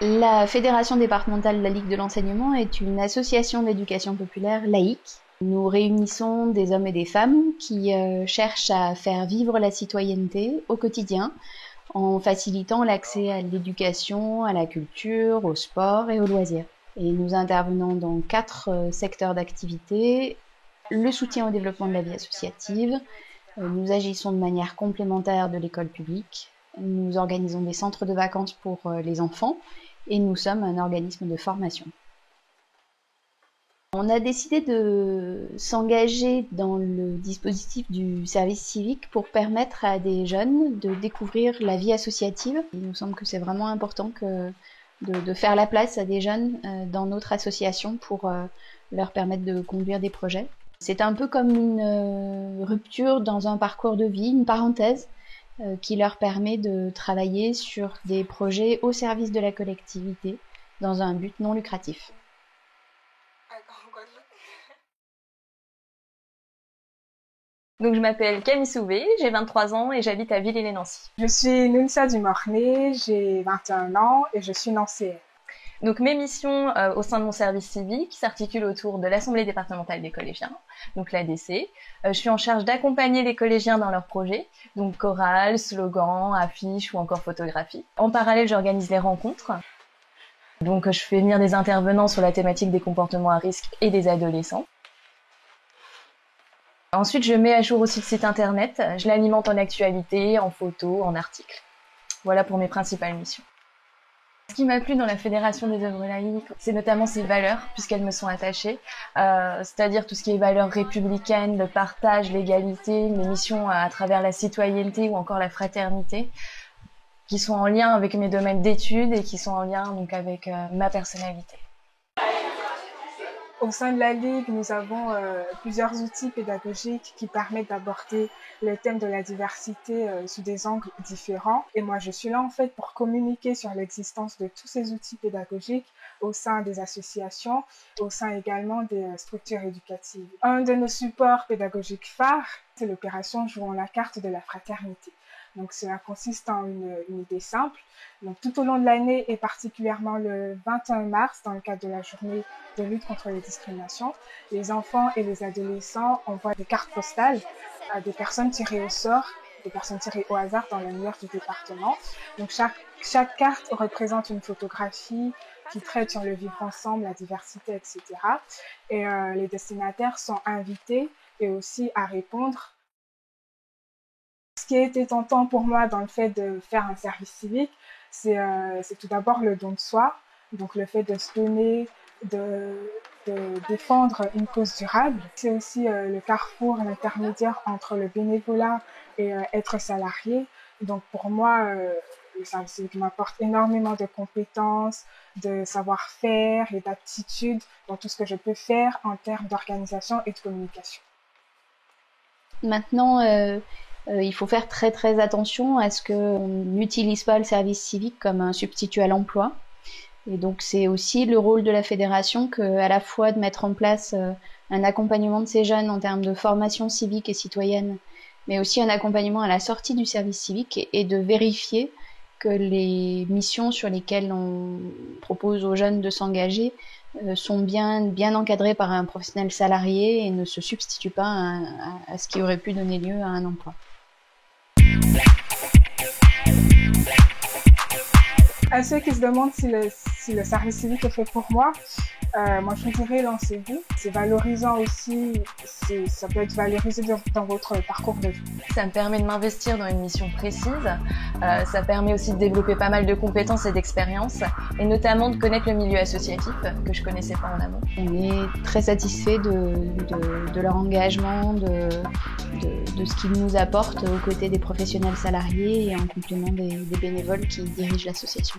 La Fédération départementale de la Ligue de l'enseignement est une association d'éducation populaire laïque. Nous réunissons des hommes et des femmes qui cherchent à faire vivre la citoyenneté au quotidien en facilitant l'accès à l'éducation, à la culture, au sport et aux loisirs. Et nous intervenons dans 4 secteurs d'activité. Le soutien au développement de la vie associative, nous agissons de manière complémentaire de l'école publique, nous organisons des centres de vacances pour les enfants et nous sommes un organisme de formation. On a décidé de s'engager dans le dispositif du service civique pour permettre à des jeunes de découvrir la vie associative. Il nous semble que c'est vraiment important de faire la place à des jeunes dans notre association pour leur permettre de conduire des projets. C'est un peu comme une rupture dans un parcours de vie, une parenthèse qui leur permet de travailler sur des projets au service de la collectivité dans un but non lucratif. Donc je m'appelle Camille Souvé, j'ai 23 ans et j'habite à Villers-lès-Nancy. Je suis Nunsa Dumornay, j'ai 21 ans et je suis nancéenne. Donc mes missions au sein de mon service civique s'articulent autour de l'Assemblée départementale des collégiens, donc l'ADC. Je suis en charge d'accompagner les collégiens dans leurs projets, donc chorale, slogan, affiches ou encore photographie. En parallèle, j'organise les rencontres. Donc je fais venir des intervenants sur la thématique des comportements à risque et des adolescents. Ensuite, je mets à jour aussi le site internet, je l'alimente en actualité, en photos, en articles. Voilà pour mes principales missions. Ce qui m'a plu dans la Fédération des œuvres laïques, c'est notamment ses valeurs, puisqu'elles me sont attachées, c'est-à-dire tout ce qui est valeurs républicaines, le partage, l'égalité, les missions à travers la citoyenneté ou encore la fraternité, qui sont en lien avec mes domaines d'études et qui sont en lien donc avec ma personnalité. Au sein de la Ligue, nous avons plusieurs outils pédagogiques qui permettent d'aborder le thème de la diversité sous des angles différents. Et moi, je suis là en fait pour communiquer sur l'existence de tous ces outils pédagogiques au sein des associations, au sein également des structures éducatives. Un de nos supports pédagogiques phares, c'est l'opération Jouons la carte de la fraternité. Donc cela consiste en une idée simple. Donc tout au long de l'année et particulièrement le 21 mars, dans le cadre de la journée de lutte contre les discriminations, les enfants et les adolescents envoient des cartes postales à des personnes tirées au sort, des personnes tirées au hasard dans l'annuaire du département. Donc chaque carte représente une photographie qui traite sur le vivre ensemble, la diversité, etc. Et les destinataires sont invités et aussi à répondre. Ce qui a été tentant pour moi dans le fait de faire un service civique, c'est tout d'abord le don de soi, donc le fait de se donner, de défendre une cause durable. C'est aussi le carrefour, l'intermédiaire entre le bénévolat et être salarié. Donc pour moi, le service civique m'apporte énormément de compétences, de savoir-faire et d'aptitudes dans tout ce que je peux faire en termes d'organisation et de communication. Maintenant, il faut faire très très attention à ce qu'on n'utilise pas le service civique comme un substitut à l'emploi. Et donc c'est aussi le rôle de la fédération à la fois de mettre en place un accompagnement de ces jeunes en termes de formation civique et citoyenne, mais aussi un accompagnement à la sortie du service civique et de vérifier que les missions sur lesquelles on propose aux jeunes de s'engager sont bien encadrées par un professionnel salarié et ne se substituent pas à ce qui aurait pu donner lieu à un emploi. À ceux qui se demandent si le service civique est fait pour moi, moi je dirais lancez-vous. C'est valorisant aussi, ça peut être valorisé dans votre parcours de vie. Ça me permet de m'investir dans une mission précise, ça permet aussi de développer pas mal de compétences et d'expériences, et notamment de connaître le milieu associatif que je connaissais pas en amont. On est très satisfait de leur engagement, de ce qu'ils nous apportent aux côtés des professionnels salariés et en complément des bénévoles qui dirigent l'association.